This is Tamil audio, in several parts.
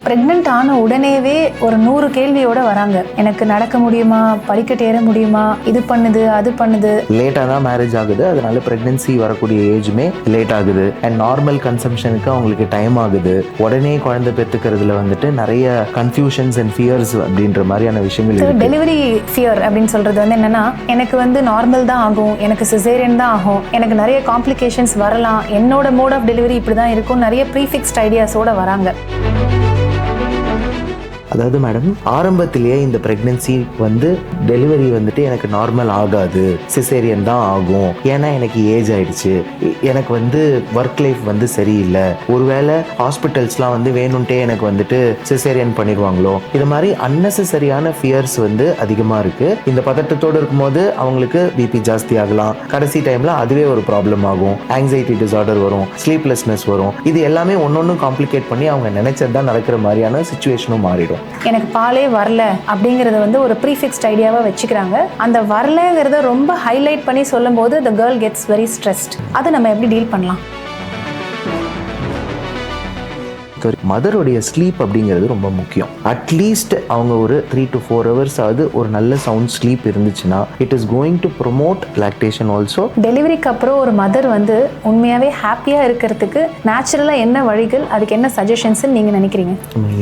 பிரெக்னென்ட் ஆன உடனேவே ஒரு 100 கேள்வியோட வராங்க. எனக்கு நடக்க முடியுமா, படிக்கட்டு ஏற முடியுமா, இது பண்ணுது அது பண்ணுது. லேட்டாக தான் மேரேஜ் ஆகுது, அதனால பிரெக்னன்சி வரக்கூடிய ஏஜுமே லேட் ஆகுது. அண்ட் நார்மல் கன்சம்ஷனுக்கு அவங்களுக்கு டைம் ஆகுது. உடனே குழந்தை பெற்றுக்கிறதுல வந்துட்டு நிறைய கன்ஃபியூஷன்ஸ் அண்ட் ஃபியர்ஸ் அப்படின்ற மாதிரியான விஷயங்கள். டெலிவரி ஃபியர் அப்படின்னு சொல்றது வந்து என்னன்னா, எனக்கு வந்து நார்மல் தான் ஆகும், எனக்கு சிசேரியன் தான் ஆகும், எனக்கு நிறைய காம்ப்ளிகேஷன்ஸ் வரலாம், என்னோட மோட் ஆஃப் டெலிவரி இப்படி தான் இருக்கும், நிறைய ப்ரீஃபிக்ஸ்ட் ஐடியாஸோட வராங்க. அதாவது மேடம், ஆரம்பத்திலேயே இந்த பிரெக்னன்சி வந்து டெலிவரி வந்துட்டு எனக்கு நார்மல் ஆகாது, சிசேரியன் தான் ஆகும், ஏன்னா எனக்கு ஏஜ் ஆயிடுச்சு, எனக்கு வந்து ஒர்க் லைஃப் வந்து சரியில்லை, ஒருவேளை ஹாஸ்பிட்டல்ஸ்லாம் வந்து வேணும்ட்டே எனக்கு வந்துட்டு சிசேரியன் பண்ணிடுவாங்களோ, இது மாதிரி அன்னெசரியான ஃபியர்ஸ் வந்து அதிகமாக இருக்கு. இந்த பதட்டத்தோடு இருக்கும்போது அவங்களுக்கு பிபி ஜாஸ்தி ஆகலாம், கடைசி டைம்ல அதுவே ஒரு ப்ராப்ளம் ஆகும், ஆங்ஸைட்டி டிசார்டர் வரும், ஸ்லீப்லெஸ்னஸ் வரும். இது எல்லாமே ஒன்னொன்னு காம்ப்ளிகேட் பண்ணி அவங்க நினைச்சதுதான் நடக்கிற மாதிரியான சிச்சுவேஷனும் மாறிடும். எனக்கு பாலே வரல அப்படிங்கறத வந்து ஒரு ப்ரீஃபிக்ஸ்ட் ஐடியாவா வச்சுக்கிறாங்க. அந்த வரலங்கிறத ரொம்ப ஹைலைட் பண்ணி சொல்லும் போது the girl gets very stressed. அதை நம்ம எப்படி டீல் பண்ணலாம்? மதருடைய ஸ்லீப் அப்படிங்கிறது ரொம்ப முக்கியம். அட்லீஸ்ட் அவங்க ஒரு 3 to 4 hours ஆகுது ஒரு நல்ல சவுண்ட் ஸ்லீப் இருந்துச்சுன்னா it is going to promote lactation also. டெலிவரிக்கு அப்புறம் ஒரு மதர் வந்து உண்மையாவே ஹாப்பியா இருக்கிறதுக்கு நேச்சுரலா என்ன வழிகள், அதுக்கு என்ன சஜஷன்ஸ் நீங்க நினைக்கிறீங்க?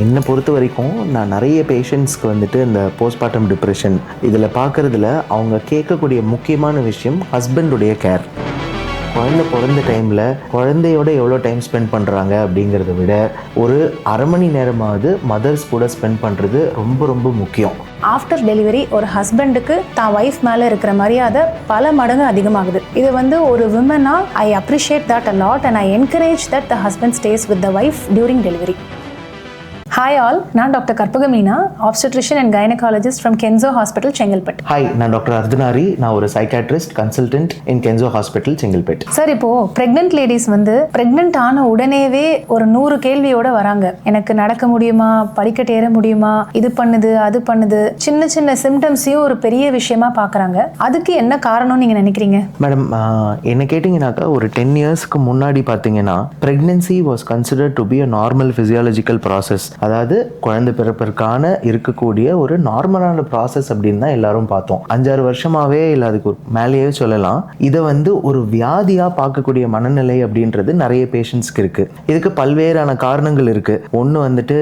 என்னை பொறுத்த வரைக்கும் நான் நிறைய பேஷண்ட்ஸ்க்கு வந்துட்டு இந்த போஸ்ட்மார்ட்டம் டிப்ரெஷன் இதில் பார்க்குறதுல அவங்க கேட்கக்கூடிய முக்கியமான விஷயம் ஹஸ்பண்டுடைய கேர். குழந்தை பிறந்த டைமில் குழந்தையோட எவ்வளோ டைம் ஸ்பெண்ட் பண்ணுறாங்க அப்படிங்கிறத விட ஒரு அரை மணி நேரமாவது மதர்ஸ் கூட ஸ்பெண்ட் பண்ணுறது ரொம்ப ரொம்ப முக்கியம். ஆஃப்டர் டெலிவரி ஒரு ஹஸ்பண்டுக்கு தான் ஒய்ஃப் மேலே இருக்கிற மரியாதை பல மடங்கு அதிகமாகுது. இது வந்து ஒரு விமனா I appreciate that a lot and I encourage that the husband stays with the wife during delivery. Hi all, நான் doctor Karpaga Meena, obstetrician and gynaecologist from Kenso hospital, Chengalpattu. Hi, நான் டாக்டர் அர்தனாரி, நான் ஒரு psychiatrist consultant in Kenso hospital, Chengalpattu. Sir, இப்போ பிரெக்னென்ட் லேடிஸ் வந்து பிரெக்னென்ட் ஆன உடனேவே ஒரு 100 கேள்வியோட வராங்க. எனக்கு நடக்க முடியுமா, படிக்கட்டு ஏற முடியுமா, இது பண்ணுது அது பண்ணுது, சின்ன சின்ன சிம்டம்ஸையும் ஒரு பெரிய விஷயமா பார்க்குறாங்க. அதுக்கு என்ன காரணம் நீங்க நினைக்கிறீங்க? மேடம், என்ன கேட்டிங்கனாக்கா ஒரு 10 இயர்ஸ்க்கு முன்னாடி பார்த்தீங்கன்னா pregnancy was considered to be a normal physiological process. அதாவது குழந்தை பிறப்பிற்கான இருக்கக்கூடிய ஒரு நார்மலான ப்ராசஸ் அப்படின்னு தான் எல்லாரும் பார்த்தோம். 5-6 வருஷமாவே இல்லை, அதுக்கு மேலேயே சொல்லலாம், இதை வந்து ஒரு வியாதியா பார்க்கக்கூடிய மனநிலை அப்படின்றது நிறைய பேஷண்ட்ஸ்க்கு இருக்கு. இதுக்கு பல்வேறான காரணங்கள் இருக்கு. ஒன்று வந்துட்டு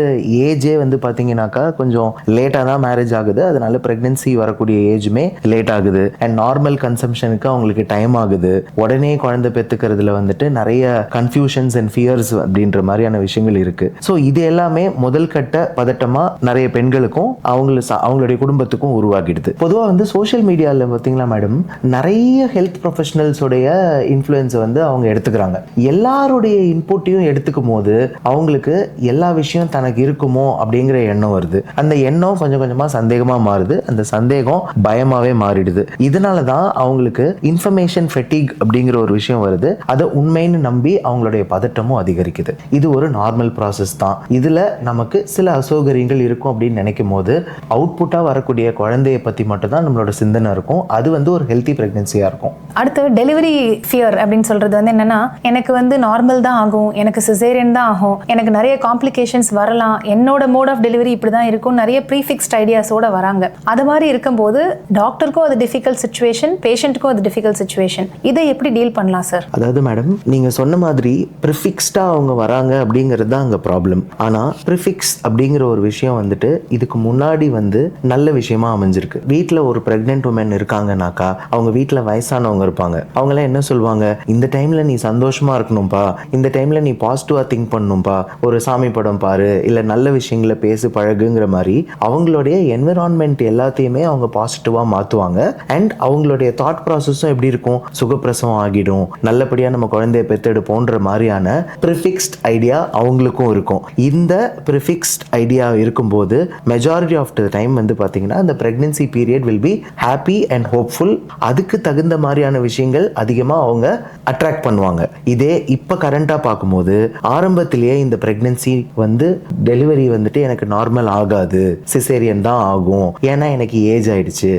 ஏஜே வந்து பார்த்தீங்கன்னாக்கா கொஞ்சம் லேட்டாக தான் மேரேஜ் ஆகுது, அதனால பிரெக்னன்சி வரக்கூடிய ஏஜுமே லேட் ஆகுது. அண்ட் நார்மல் கன்சம்ஷனுக்கு அவங்களுக்கு டைம் ஆகுது. உடனே குழந்தை பெற்றுக்கிறதுல வந்துட்டு நிறைய கன்ஃபியூஷன்ஸ் அண்ட் ஃபியர்ஸ் அப்படின்ற மாதிரியான விஷயங்கள் இருக்கு. ஸோ இது எல்லாமே முதல் கட்ட பதட்டமா நிறைய பெண்களுக்கும் அவங்களுடைய குடும்பத்துக்கும் உருவாகிடுது. பொதுவாக வந்து சோஷியல் மீடியாவில் பார்த்தீங்களா மேடம், நிறைய ஹெல்த் ப்ரொஃபஷனல்ஸோடைய இன்ஃப்ளூயன்ஸை வந்து அவங்க எடுத்துக்கிறாங்க. எல்லாருடைய இன்புட்டையும் எடுத்துக்கும் போது அவங்களுக்கு எல்லா விஷயம் தனக்கு இருக்குமோ அப்படிங்கிற எண்ணம் வருது. அந்த எண்ணம் கொஞ்சம் கொஞ்சமா சந்தேகமா மாறுது, அந்த சந்தேகம் பயமாவே மாறிடுது. இதனால தான் அவங்களுக்கு இன்ஃபர்மேஷன் ஃபெட்டிக் அப்படிங்கிற ஒரு விஷயம் வருது. அதை உண்மைன்னு நம்பி அவங்களுடைய பதட்டமும் அதிகரிக்குது. இது ஒரு நார்மல் ப்ராசஸ் தான். இதுல நமக்கு சில அசௌகரியங்கள் இருக்கும் அப்படின்னு நினைக்கும் போது அவுட்புட்டா வரக்கூடிய குழந்தைய பத்தி மட்டும் தான் நம்மளோட சிந்தனை இருக்கும். அது வந்து ஒரு ஹெல்த்தி பிரெக்னன்சியா இருக்கும். அடுத்து டெலிவரி ஃபியர் அப்படின்னு சொல்றது வந்து என்னன்னா, எனக்கு வந்து நார்மல் தான் ஆகும், எனக்கு சிசேரியன் தான் ஆகும், எனக்கு நிறைய காம்ப்ளிகேஷன்ஸ் வரலாம், என்னோட மோட் ஆஃப் டெலிவரி இப்படி தான் இருக்கும், நிறைய ப்ரீஃபிக்ஸ்ட் ஐடியாஸோட வராங்க. அது மாதிரி இருக்கும்போது டாக்டருக்கும் அது டிஃபிகல்ட் சிச்சுவேஷன், பேஷண்ட்டுக்கும் அது டிஃபிகல்ட் சிச்சுவேஷன். இதை எப்படி டீல் பண்ணலாம் சார்? அதாவது மேடம், நீங்க சொன்ன மாதிரி ப்ரிஃபிக்ஸ்டா அவங்க வராங்க அப்படிங்கிறது தான் அங்க ப்ராப்ளம். ஆனா ப்ரிஃபிக்ஸ் அப்படிங்கிற ஒரு விஷயம் வந்துட்டு இதுக்கு முன்னாடி வந்து நல்ல விஷயமா அமைஞ்சிருக்கு. வீட்டில் ஒரு பிரெக்னென்ட் உமன் இருக்காங்கனாக்கா அவங்க வீட்டில் வயசானவங்க இருப்பாங்க. அவங்களாம் என்ன சொல்லுவாங்க, இந்த டைம்ல நீ சந்தோஷமா இருக்கணும்பா, இந்த டைம்ல நீ பாசிட்டிவா திங்க் பண்ணணும்பா, ஒரு சாமி படம் பாரு, இல்லை நல்ல விஷயங்களை பேசு பழகுங்கிற மாதிரி அவங்களுடைய என்விரான்மெண்ட் எல்லாத்தையுமே அவங்க பாசிட்டிவா மாற்றுவாங்க. அண்ட் அவங்களுடைய தாட் ப்ராசஸும் எப்படி இருக்கும், சுகப்பிரசவம் ஆகிடும், நல்லபடியாக நம்ம குழந்தைய பெற்றெடுப்போன்ற மாதிரியான ப்ரிஃபிக்ஸ்ட் ஐடியா அவங்களுக்கும் இருக்கும். இந்த ப்ரிஃபிக்ஸ்ட் ஐடியா இருக்கும்போது மெஜாரிட்டி ஆஃப் த டைம் வந்து பார்த்தீங்கன்னா அந்த pregnancy period will be happy and hopeful. அதுக்கு தகுந்த மாதிரியான விஷயங்கள் அதிகமாக அவங்க அட்ராக்ட் பண்ணுவாங்க. இதே இப்போ கரண்டாக பார்க்கும்போது ஆரம்பத்திலேயே இந்த ப்ரெக்னன்சி வந்து டெலிவரி வந்துட்டு எனக்கு நார்மல் ஆகாது, சிசேரியன் தான் ஆகும், ஏன்னா எனக்கு ஏஜ் ஆயிடுச்சு,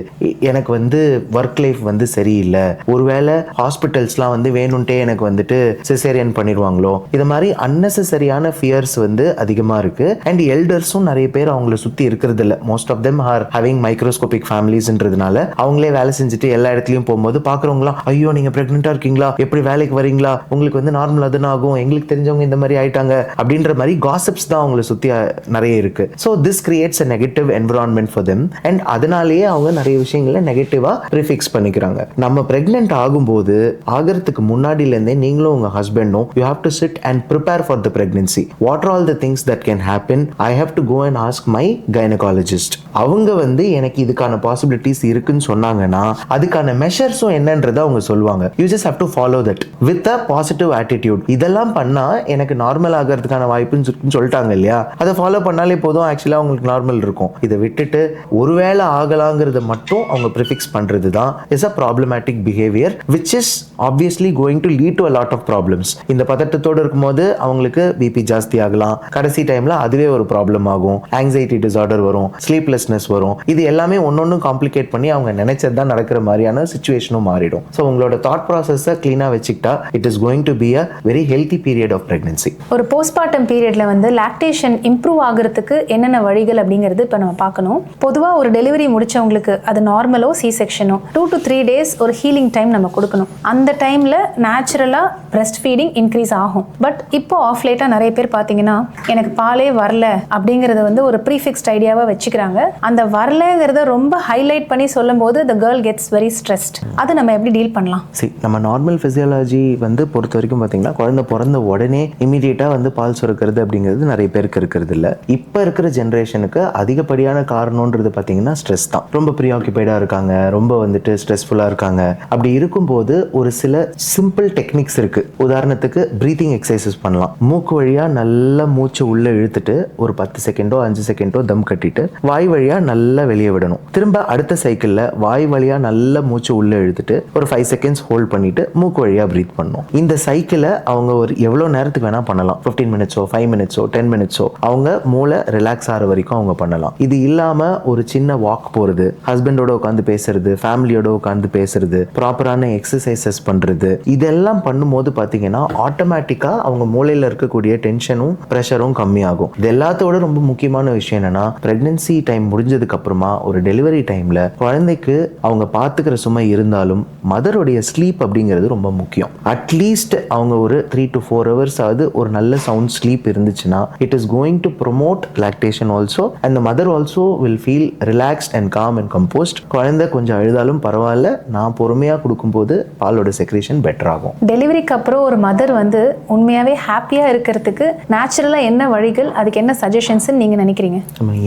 எனக்கு வந்து ஒர்க் லைஃப் வந்து சரியில்லை, ஒருவேளை ஹாஸ்பிட்டல்ஸ்லாம் வந்து வேணும்ட்டே எனக்கு வந்துட்டு சிசேரியன் பண்ணிடுவாங்களோ, இது மாதிரி அன்னெசரியான ஃபியர்ஸ் வந்து அதிகமாக இருக்கு. அண்ட் எல்டர்ஸும் நிறைய பேர் அவங்கள சுற்றி இருக்கிறது இல்லை. Most of them are having microscopic ஃபேமிலிஸ்ன்றதுனால அவங்களே வேலை செஞ்சுட்டு எல்லா இடத்துலையும் போகும்போது பார்க்குறவங்களாம் ஐயோ நீங்கள் ப்ரெக்னெண்ட்டாக இருக்கீங்களா, எப்படி வேலைக்கு வரீங்களா, உங்களுக்கு வந்து நார்மல் அதுன்னு ஆகும், எங்களுக்கு தெரிஞ்சவங்க இந்த மாதிரி ஆயிட்டாங்க அப்படின்ற மாதிரி காசிப்ஸ் தான் அவங்களை சுற்றி நிறைய இருக்கு. So this creates a negative environment for them and அதனாலேயே அவங்க நிறைய விஷயங்களை நெகட்டிவாக ப்ரிஃபிக்ஸ் பண்ணிக்கிறாங்க. நம்ம ப்ரெக்னென்ட் ஆகும்போது ஆகிறதுக்கு முன்னாடியிலேருந்தே நீங்களும் உங்கள் ஹஸ்பண்டும் you have to sit and prepare for the pregnancy. What are all the things that can happen, I have to go and ask my gynaecologist. அவங்க வந்து எனக்கு இதுக்கான பாசிபிலிட்டிஸ் இருக்குன்னு சொன்னாங்கன்னா அதுக்கான மெஷர்ஸும் என்னன்றதை அவங்க சொல்லுவாங்க. You just have to follow that with a positive attitude. இதெல்லாம் பண்ணா எனக்கு நார்மல் ஆகிறதுக்கான வாய்ப்புன்னு சொல்லிட்டாங்க இல்லையா, அதை ஃபாலோ பண்ணாலே போதும், ஆக்சுவலாக அவங்களுக்கு நார்மல் இருக்கும். இதை விட்டுட்டு ஒருவேளை ஆகலாங்கிறத மட்டும் அவங்க ப்ரிஃபிக்ஸ் பண்றது தான் is a problematic behaviour which is obviously going to lead to a lot of problems. இந்த பதட்டத்தோடு இருக்கும்போது அவங்களுக்கு பிபி ஜாஸ்தி ஆகலாம், கடைசி டைம்ல அதுவே ஒரு ப்ராப்ளம் ஆகும், ஆங்ஸைட்டி டிசார்டர் வரும், ஸ்லீப்லெஸ்னஸ் வரும். இது எல்லாமே ஒன்னொன்னு காம்ப்ளிகேட் பண்ணி அவங்க நினைச்சது தான் நடக்கிற மாதிரியான சிச்சுவேஷனும் மாறிடும். ஸோ உங்களோட தாட் ப்ராசஸை கிளீனா வச்சுக்கிட்டா it is going to be a very healthy period of pregnancy. ஒரு போஸ்ட்மார்ட்டம் பீரியட்ல வந்து லாக்டேஷன் இம்ப்ரூவ் ஆகிறதுக்கு என்னென்ன வழிகள் அப்படிங்கிறது இப்போ நம்ம பார்க்கணும். பொதுவாக ஒரு டெலிவரி முடிச்சவங்களுக்கு அது நார்மலோ சி செக்ஷனோ 2 to 3 days ஒரு ஹீலிங் டைம் நம்ம கொடுக்கணும். அந்த டைம்ல நேச்சுரலா பிரஸ்ட் ஃபீடிங் இன்க்ரீஸ் ஆகும். பட் இப்போ ஆஃப் லேட்டா நிறைய பேர் பார்த்தீங்கன்னா எனக்கு பாலே வரல அப்படிங்கறத வந்து ஒரு ப்ரீஃபிக்ஸ்ட் ஐடியாவா வச்சுக்கிறாங்க. அந்த வரலங்கிறத ரொம்ப ஹைலைட் பண்ணி சொல்லும் போது the girl gets very stressed. அதை நம்ம எப்படி டீல் பண்ணலாம்? நம்ம நார்மல் ஃபிசியாலஜி வந்து பொறுத்த வரைக்கும் பார்த்தீங்கன்னா குழந்தை பிறந்த உடனே இமீடியட்டா வந்து பால் சுரக்கிறது அப்படிங்கிறது நிறைய பேருக்கு இருக்கிறது இல்லை. இப்போ இருக்கிற ஜென்ரேஷனுக்கு அதிகப்படியான காரணம்ன்றது பார்த்தீங்கன்னா ஸ்ட்ரெஸ் தான். ரொம்ப ப்ரீஆக்கிபைடாக இருக்காங்க, ரொம்ப வந்துட்டு ஸ்ட்ரெஸ்ஃபுல்லாக இருக்காங்க. அப்படி இருக்கும்போது ஒரு சில சிம்பிள் டெக்னிக்ஸ் இருக்கு. உதாரணத்துக்கு பிரீத்திங் எக்ஸசைசஸ் பண்ணலாம். மூக்கு வழியா நல்லா மூச்சு உள்ள இழுத்துட்டு ஒரு 10 செகண்டோ 5 செகண்டோ தம் கட்டிட்டு வாய் வழியா நல்லா வெளியே விடணும். திரும்ப அடுத்த சைக்கிள்ல வாய் வழியா நல்லா மூச்சு உள்ள இழுத்துட்டு ஒரு 5 செகண்ட்ஸ் ஹோல்ட் பண்ணிட்டு மூக்கு வழியா பிரீத் பண்ணணும். இந்த சைக்கிளை அவங்க ஒரு எவ்வளவு நேரத்துக்கு வேணா பண்ணலாம். 15 மினிட்ஸோ 5 மினிட்ஸோ 10 மினிட்ஸோ அவங்க மூளை ரிலாக்ஸ் ஆகிற வரைக்கும் அவங்க பண்ணலாம். இது இல்லாம ஒரு சின்ன வாக் போறது, ஹஸ்பண்டோட உட்காந்து பேசுறது, ஃபேமிலியோட உட்காந்து பேசுறது, ப்ராப்பரான எக்ஸசைசஸ் பண்றது, இதெல்லாம் பண்ணும்போது பாத்தீங்கன்னா ஆட்டோமேட்டிக்கா அவங்க மூளையில இருக்கக்கூடிய டென்ஷனும் ப்ரெஷரும் கம்மியாகும். இது எல்லாத்தோட ரொம்ப முக்கியமான விஷயம் என்னன்னா பிரெக்னன்சி டைம் முடிஞ்சதுக்கு அப்புறமா ஒரு டெலிவரி டைம்ல குழந்தைக்கு அவங்க பாத்துக்கிற சுமை இருந்தாலும் மதருடைய ஸ்லீப் அப்படிங்கிறது ரொம்ப முக்கியம். அட்லீஸ்ட் அவங்க ஒரு 3 to 4 hours ஆவது ஒரு நல்ல சவுண்ட் ஸ்லீப் இருந்துச்சுன்னா it is going to promote lactation also and the mother also will feel relaxed and com and compost. குழந்தை கொஞ்சம் அழுதாலும் பரவாயில்ல, நான் பொறுமையா கொடுக்கும்போது பாலோட செக்ரேஷன் பெட்டர் ஆகும். டெலிவரிக்கு அப்புறம் ஒரு மதர் வந்து உண்மையாவே ஹாப்பியா இருக்கிறதுக்கு நேச்சுரலா என்ன வழிகள், அதுக்கு என்ன சஜஷன்ஸ் நீங்க நினைக்கிறீங்க?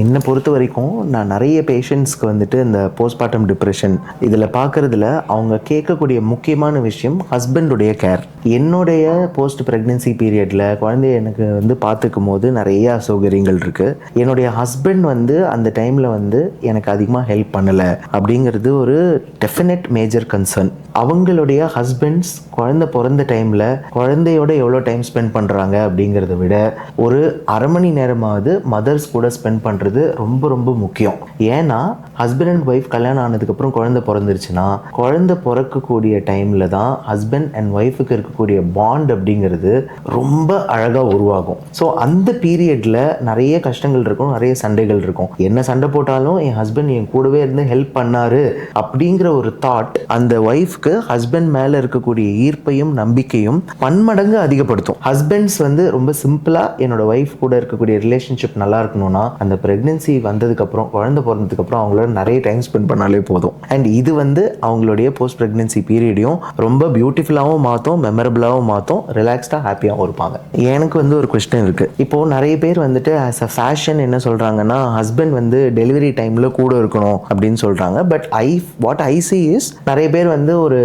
என்னை பொறுத்த வரைக்கும் நான் நிறைய பேஷண்ட்ஸ்க்கு வந்துட்டு இந்த போஸ்ட்மார்ட்டம் டிப்ரெஷன் இதில் பார்க்கறதுல அவங்க கேட்கக்கூடிய முக்கியமான விஷயம் ஹஸ்பண்டுடைய கேர். என்னுடைய போஸ்ட் ப்ரெக்னன்சி பீரியட்ல குழந்தைய எனக்கு வந்து பார்த்துக்கும் போது நிறைய அசௌகரியங்கள் இருக்கு. என்னுடைய ஹஸ்பண்ட் வந்து அந்த டைம்ல வந்து எனக்கு அதிகமாக ஹெல்ப் பண்ணலை அப்படிங்கிறது ஒரு டெஃபினட் மேஜர் கன்சர்ன். அவங்களுடைய ஹஸ்பண்ட்ஸ் குழந்தை பிறந்த டைம்ல குழந்தையோட எவ்வளோ டைம் ஸ்பெண்ட் பண்றாங்க அப்படிங்கிறத விட ஒரு அரை மணி நேரமாவது மதர்ஸ் கூட ஸ்பெண்ட் பண்றது ரொம்ப ரொம்ப முக்கியம். ஏன்னா ஹஸ்பண்ட் அண்ட் ஒய்ஃப் கல்யாணம் ஆனதுக்கப்புறம் குழந்தை பிறந்துருச்சுன்னா குழந்தை பிறக்கக்கூடிய டைம்ல தான் ஹஸ்பண்ட் அண்ட் ஒய்ஃபுக்கு இருக்கக்கூடிய பாண்ட் அப்படிங்கிறது ரொம்ப அழகா உருவாகும். ஸோ அந்த பீரியட்ல நிறைய கஷ்டங்கள் இருக்கும், நிறைய சண்டைகள் இருக்கும். என்ன சண்டை போட்டாலும் என் ஹஸ்பண்ட் என் கூடவே இருந்து ஹெல்ப் பண்ணாரு அப்படிங்கிற ஒரு தாட் அந்த ஒய்ஃப்க்கு ஹஸ்பண்ட் மேல இருக்கக்கூடிய ஈர்ப்பையும் நம்பிக்கையும் பன்மடங்கு அதிகப்படுத்தும். ஹஸ்பண்ட்ஸ் வந்து ரொம்ப சிம்பிளா என்னோட ஒய்ஃப் கூட இருக்கக்கூடிய ரிலேஷன்ஷிப் நல்லா இருக்கணும்னா அந்த பிரெக்னன்சி வந்ததுக்கு அப்புறம் குழந்தை பிறந்ததுக்கு அப்புறம் அவங்களோட நிறைய டைம் ஸ்பெண்ட் பண்ணாலே போதும். அண்ட் இது வந்து அவங்களுடைய போஸ்ட் பிரெக்னன்சி பீரியடையும் ரொம்ப பியூட்டிஃபுல்லாகவும் மாற்றும், மெமரபிளாகவும் மாற்றும், ரிலாக்ஸ்டா ஹாப்பியாகவும் இருப்பாங்க. எனக்கு வந்து ஒரு கொஸ்டின் இருக்கு. இப்போ நிறைய பேர் வந்துட்டு ஆஸ் அ ஃபேஷன் என்ன சொல்றாங்கன்னா ஹஸ்பண்ட் வந்து டெலிவரி டைம்ல கூட இருக்கணும் அப்படின்னு சொல்றாங்க. But what I see is நிறைய பேர் வந்து ஒரு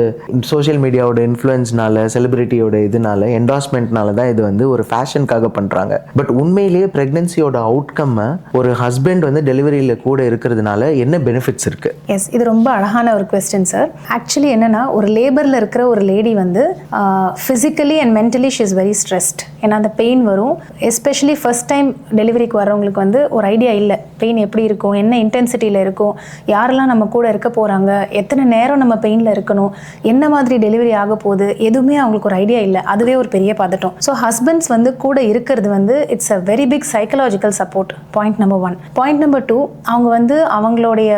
சோஷியல் மீடியாவோட இன்ஃப்ளூயன்ஸ்னால செலிபிரிட்டியோட இதனால என்டாஸ்மெண்ட்னால தான் இது வந்து ஒரு ஃபேஷனுக்காக பண்றாங்க. பட் உண்மையிலேயே பிரெக்னன்சியோட அவுட்கம் ஒரு ஹஸ்பண்ட் வந்து டெலிவரியில கூட இருக்கிறதுனால என்ன பெனிஃபிட்ஸ் இருக்கு? எஸ், இது ரொம்ப அழகான ஒரு கொஸ்டின் சார். ஆக்சுவலி என்னன்னா ஒரு லேபர்ல இருக்கிற ஒரு லேடி வந்து physically and mentally she is very stressed. ஏன்னா அந்த பெயின் வரும். எஸ்பெஷலி ஃபர்ஸ்ட் டைம் டெலிவரிக்கு வரவங்களுக்கு வந்து ஒரு ஐடியா இல்லை பெயின் எப்படி இருக்கும், என்ன இன்டென்சிட்டியில் இருக்கும், யாரெல்லாம் நம்ம கூட இருக்க போகிறாங்க, எத்தனை நேரம் நம்ம பெயினில் இருக்கணும், என்ன மாதிரி டெலிவரி ஆக போகுது, எதுவுமே அவங்களுக்கு ஒரு ஐடியா இல்லை. அதுவே ஒரு பெரிய பதட்டம். ஸோ ஹஸ்பண்ட்ஸ் வந்து கூட இருக்கிறது வந்து it's a very big psychological support. Point number 1. Point number 2, அவங்க வந்து அவங்களுடைய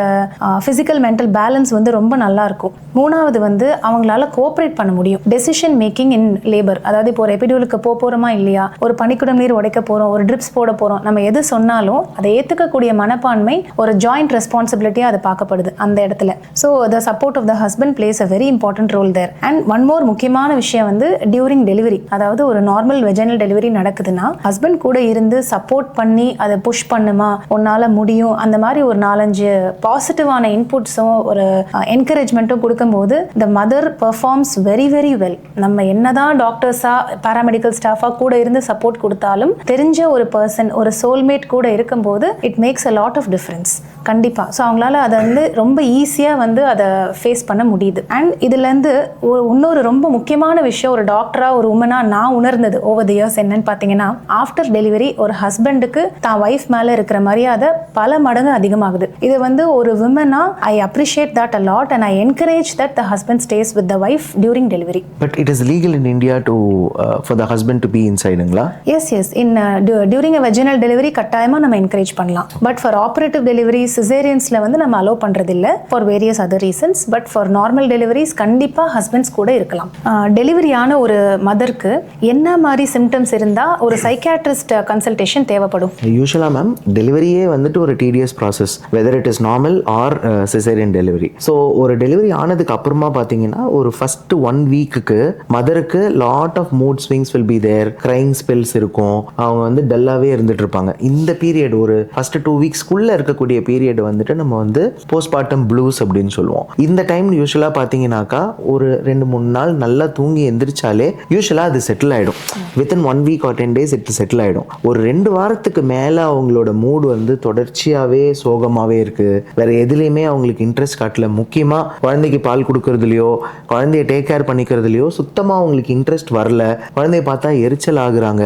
ஃபிசிக்கல் மென்டல் பேலன்ஸ் வந்து ரொம்ப நல்லா இருக்கும். 3வது வந்து அவங்களால கோஆப்ரேட் பண்ண முடியும். டெசிஷன் மேக்கிங் இன் லேபர், அதாவது இப்போ ஒரு எபிடியூலுக்கு போகிறோமா இல்லையா, ஒரு பனிக்குடம் நீர் உடைக்க போகிறோம், ஒரு ட்ரிப்ஸ் போட போகிறோம், நம்ம எது சொன்னாலும் அதை ஏற்றுக்கக்கூடிய மனப்பான்மை ஒரு ஜாயிண்ட் ரெஸ்பான்சிபிலிட்டியாக அது பார்க்கப்படுது அந்த இடத்துல. So the support of the husband plays a very important role there. And one more முக்கியமான விஷயம் வந்து டியூரிங் டெலிவரி, அதாவது ஒரு நார்மல் வெஜைனல் டெலிவரி நடக்குதுன்னா ஹஸ்பண்ட் கூட இருந்து சப்போர்ட் பண்ணி அதை புஷ் பண்ணுமா, உன்னால் முடியும், அந்த மாதிரி ஒரு 4-5 பாசிட்டிவான இன்புட்ஸும் ஒரு என்கரேஜ்மெண்ட்டும் கொடுக்கும்போது the mother performs very very well. நம்ம என்னதான் டாக்டர்ஸாக பேராமெடிக்கல் ஸ்டாஃபாக கூட இருந்து சப்போர்ட் கொடுத்தாலும் தெரிஞ்ச ஒரு பர்சன், ஒரு சோல்மேட் கூட இருக்கும்போது it makes a lot of difference கண்டிப்பாக. ஸோ அவங்களால அதை வந்து ரொம்ப ஈஸியாக வந்து அதை ஃபேஸ் பண்ண முடியுது. அண்ட் இதுலேருந்து இன்னொரு ரொம்ப முக்கியமான விஷயம் ஒரு டாக்டராக ஒரு உமனாக நான் உணர்ந்தது ஓவர் தி இயர்ஸ் என்னன்னு பார்த்தீங்கன்னா, ஆஃப்டர் டெலிவரி ஒரு ஹஸ்பண்டுக்கு தான் ஒய்ஃப் மேலே இருக்கிற மரியாதை பல மடங்கு அதிகமாகுது. இது வந்து ஒரு விமனாக I appreciate that a lot and I encourage that the husband stays with the wife during delivery. But it is legal in India to for the husband to be இன்சைடுங்களா? Yes in during a vaginal delivery கட்டாயமாக நம்ம என்கரேஜ் பண்ணலாம். பட் ஃபார் ஆப்ரேட்டிவ் டெலிவரி சிசேரியன்ஸில் வந்து நம்ம அலோவ் பண்ணுறதில்ல for various other reasons. But for normal deliveries கண்டிப்பாக ஹஸ்பண்ட்ஸ் கூட இருக்கலாம். டெலிவரியான ஒரு மதருக்கு என்ன மாதிரி சிம்டம்ஸ் இருந்தால் ஒரு சைக்காட்ரிஸ்ட் கன்சல்டேஷன் தேவைப்படும்? யூஸ்வலாக மேம் டெலிவரியே வந்துட்டு ஒரு DTS process, whether it is normal or caesarean delivery. So ஒரு டெலிவரி ஆனதுக்கு அப்புறமா பார்த்தீங்கன்னா ஒரு ஃபர்ஸ்ட் 1 வீக்குக்கு மதருக்கு lot of mood swings will be there, crying spells இருக்கும், அவங்க வந்து டல்லாகவே இருந்துட்டு இருப்பாங்க. இந்த பீரியட் ஒரு ஃபர்ஸ்ட் 2 வீக்ஸ்க்குள்ளே இருக்கக்கூடிய பீரியட் வந்துட்டு நம்ம வந்து போஸ்ட்மார்ட்டம் ப்ளூஸ் அப்படின்னு சொல்லுவோம். இந்த டைம் யூஸ்வலாக பார்த்தீங்கன்னாக்கா ஒரு 2-3 நாள் நல்லா தூங்கி எந்திரிச்சாலே யூஸ்வலாக அது செட்டில் ஆகிடும். Within 1 week or 10 days it settle ஆகிடும். ஒரு 2 வாரத்துக்கு மேலே அவங்களோட மூடு வந்து தொடர்ச்சியாகவே சோகமாகவே இருக்குது, வேற எதுலேயுமே அவங்களுக்கு இன்ட்ரெஸ்ட் காட்டல. முக்கியமாக குழந்தைக்கு பால் கொடுக்கறதுலையோ குழந்தைய டேக் கேர் பண்ணிக்கிறதுலையோ சுத்தமாக அவங்களுக்கு இன்ட்ரெஸ்ட் வரல. குழந்தைய பார்த்தா எரிச்சல் ஆகுறாங்க,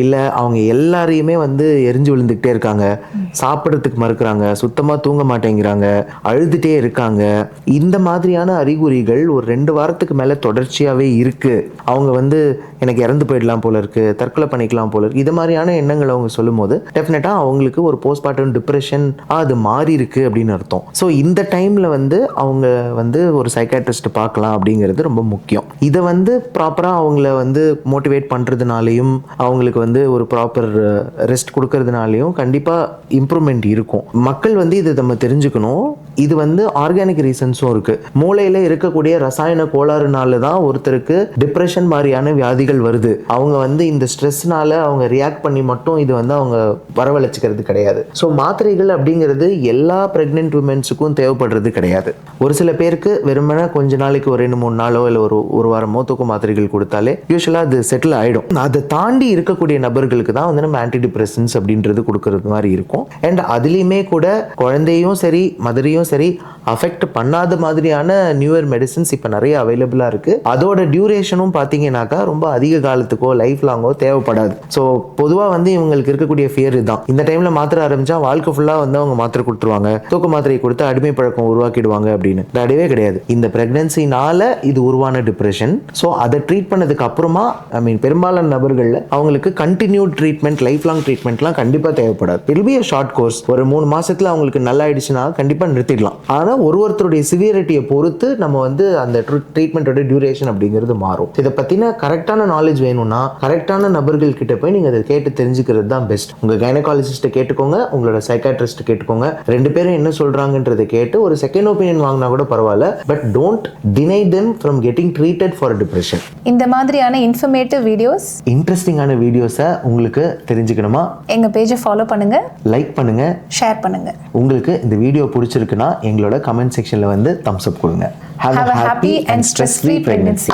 இல்லை அவங்க எல்லாரையுமே வந்து எரிஞ்சு விழுந்துக்கிட்டே இருக்காங்க, சாப்பிட்றதுக்கு மறுக்கிறாங்க, சுத்தமாக தூங்க மாட்டேங்கிறாங்க, அழுதுகிட்டே இருக்காங்க. இந்த மாதிரியான அறிகுறிகள் ஒரு 2 வாரத்துக்கு மேலே தொடர்ச்சியாகவே இருக்குது. அவங்க வந்து எனக்கு இறந்து போயிடலாம் போல இருக்குது, தற்கொலை பண்ணிக்கலாம் போல இருக்குது, இது மாதிரியான எண்ணங்கள் அவங்க சொல்லும் போது டெஃபினட்டாக அவங்களுக்கு ஒரு போஸ்ட்மார்ட்டம் டிப்ரெஷன் அது மாறி இருக்கு அப்படின்னு அர்த்தம். ஸோ இந்த டைமில் வந்து அவங்க வந்து ஒரு சைக்காட்ரிஸ்ட் பார்க்கலாம் அப்படிங்கிறது ரொம்ப முக்கியம். இதை வந்து ப்ராப்பராக அவங்கள வந்து மோட்டிவேட் பண்ணுறதுனாலையும் அவங்களுக்கு வந்து ஒரு ப்ராப்பர் ரெஸ்ட் கொடுக்கறதுனாலையும் கண்டிப்பாக இம்ப்ரூவ்மெண்ட் இருக்கும். மக்கள் வந்து இதை நம்ம தெரிஞ்சுக்கணும். இது வந்து ஆர்கானிக் ரீசன்ஸும் இருக்குது. மூளையில் இருக்கக்கூடிய ரசாயன கோளாறுனால தான் ஒருத்தருக்கு டிப்ரெஷன் மாதிரியான வியாதிகள் வருது. அவங்க வந்து இந்த ஸ்ட்ரெஸ்னால அவங்க ரியாக்ட் பண்ணி மட்டும் இது வந்து அவங்க வரவழைச்சிக்கிறது கிடையாது. ஸோ மாத்திரைகள் அப்படிங்கிறது எல்லா பிரெக்னென்ட் உமன்ஸுக்கும் தேவைப்படுறது கிடையாது. ஒரு சில பேருக்கு வெறுமனே கொஞ்ச நாளைக்கு ஒரு 2-3 நாளோ இல்லை ஒரு வாரமோ தூக்க மாத்திரைகள் கொடுத்தாலே யூஸ்வலாக அது செட்டில் ஆகிடும். அதை தாண்டி இருக்கக்கூடிய நபர்களுக்கு தான் வந்து நம்ம ஆன்டி டிப்ரெஷன்ஸ் அப்படின்றது கொடுக்கறது மாதிரி இருக்கும். அண்ட் அதுலேயுமே கூட குழந்தையும் சரி மதரையும் சரி அஃபெக்ட் பண்ணாத மாதிரியான நியூயர் மெடிசன்ஸ் இப்போ நிறைய அவைலபிளாக இருக்குது. அதோட டியூரேஷனும் பார்த்தீங்கன்னாக்கா ரொம்ப அதிக காலத்துக்கோ லைஃப் லாங்கோ தேவைப்படாது. ஸோ பொதுவாக வந்து இவங்களுக்கு இருக்கக்கூடிய ஃபியர் இதுதான், இந்த டைமில் மாத்திரை ஆரம்பித்தா வாழ்க்கை ஃபுல்லாக வந்து அவங்க மாத்திரை கொடுத்துருவாங்க, தூக்க மாத்திரை கொடுத்து அடிமை பழக்கம் உருவாக்கிடுவாங்க அப்படின்னு. கிடையவே கிடையாது. இந்த பிரெக்னன்சினால இது உருவான டிப்ரெஷன். ஸோ அதை ட்ரீட் பண்ணதுக்கு அப்புறமா பெரும்பாலான நபர்களில் அவங்களுக்கு கண்டினியூட் ட்ரீட்மெண்ட், லைஃப் லாங் ட்ரீட்மெண்ட்லாம் கண்டிப்பாக தேவைப்படாது. It be a short course. ஒரு 3 மாசத்துல அவங்களுக்கு நல்லா ஆயிடுச்சுன்னா கண்டிப்பாக நிறுத்திடலாம். ஆனால் ஒருத்தருடைய சிவியரிட்டியை பொறுத்து நம்ம வந்து அந்த ட்ரீட்மெண்ட்டோட டியூரேஷன் அப்படிங்கிறது மாறும். இதை பற்றின கரெக்டான நாலேஜ் வேணும்னா கரெக்டான நபர்கள் கிட்ட போய் நீங்கள் அதை கேட்டு தெரிஞ்சுக்கிறது தான் பெஸ்ட். உங்கள் கைனகாலஜிஸ்ட்டை கேட்டுக்கோங்க, உங்களோட சைக்காட்ரிஸ்ட்டை கேட்டுக்கோங்க. 2 பேரும் என்ன சொல்கிறாங்கன்றதை கேட்டு ஒரு செகண்ட் ஒப்பீனியன் வாங்கினா கூட பரவாயில்ல. But don't deny them from getting treated for depression. இந்த மாதிரியான இன்ஃபர்மேட்டிவ் வீடியோஸ், இன்ட்ரெஸ்டிங்கான வீடியோஸை உங்களுக்கு தெரிஞ்சுக்கணுமா, எங்கள் பேஜை ஃபாலோ பண்ணுங்க, லைக் பண்ணுங்க, ஷேர் பண்ணுங்க. உங்களுக்கு இந்த வீடியோ பிடிச்சிருக்குன்னா எங்களோட கமெண்ட் செக்ஷன்ல வந்து தம்ஸ் அப் கொடுங்க. Have a happy and stress-free pregnancy.